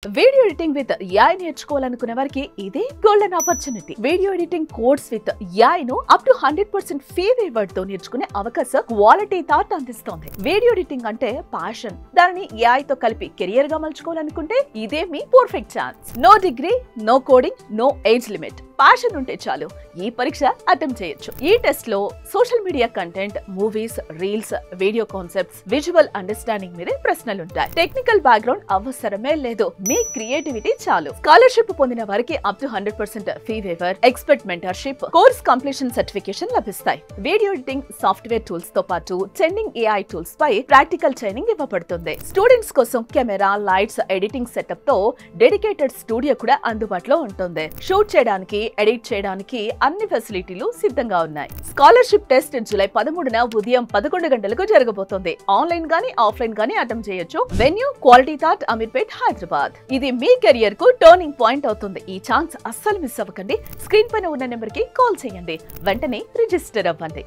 Video editing with AI నేర్చుకోవాలనుకునే వారికి ఇదే golden opportunity. Video editing course with AI ను అప్ టు 100% ఫీ వేవర్డ్ తో నేర్చుకునే అవకాశం క్వాలిటీ థాట్ అందిస్తోంది. వీడియో ఎడిటింగ్ అంటే ప్యాషన్. దానిని AI తో కలిపి కెరియర్ గా మలుచుకోవాలనుకుంటే ఇదే మీ perfect chance. No degree, no coding, no age limit. Passion ఉంటే చాలు ఈ పరీక్ష అటెంప్ట్ చేయొచ్చు. ఈ టెస్ట్ లో social media content, movies, reels, video concepts, visual understanding మీదే ప్రశ్నలుంటాయి. టెక్నికల్ బ్యాక్గ్రౌండ్ అవసరమే లేదు. మీ క్రియేటివిటీ చాలు. స్కాలర్షిప్ పొందిన వారికి up to 100% fee waiver, expert mentorship, course completion certification లభిస్తాయి. వీడియో ఎడిటింగ్ సాఫ్ట్వేర్ టూల్స్ తో పాటు ట్రెండింగ్ AI టూల్స్ పై ప్రాక్టికల్ ట్రైనింగ్ ఇవ్వబడుతుంది. స్టూడెంట్స్ కోసం కెమెరా, లైట్స్, ఎడిటింగ్ సెటప్ తో డెడికేటెడ్ స్టూడియో కూడా అందుబాటులో ఉంటుంది. షూట్ చేయడానికి, ఎడిట్ చేయడానికి అన్ని ఫెసిలిటీలు సిద్ధంగా ఉన్నాయి. స్కాలర్షిప్ టెస్ట్ జూలై 13న ఉదయం 11 గంటలకు జరగబోతోంది. ఆన్లైన్ గానీ ఆఫ్లైన్ గానీ అటెంప్ట్ చేయొచ్చు. Venue quality thought, Ameerpet, Hyderabad. ఇది మీ కెరియర్ కు టర్నింగ్ పాయింట్ అవుతుంది. ఈ ఛాన్స్ అస్సలు మిస్ అవ్వకండి. స్క్రీన్ పైన ఉన్న నెంబర్ కి కాల్ చేయండి. వెంటనే రిజిస్టర్ అవ్వండి.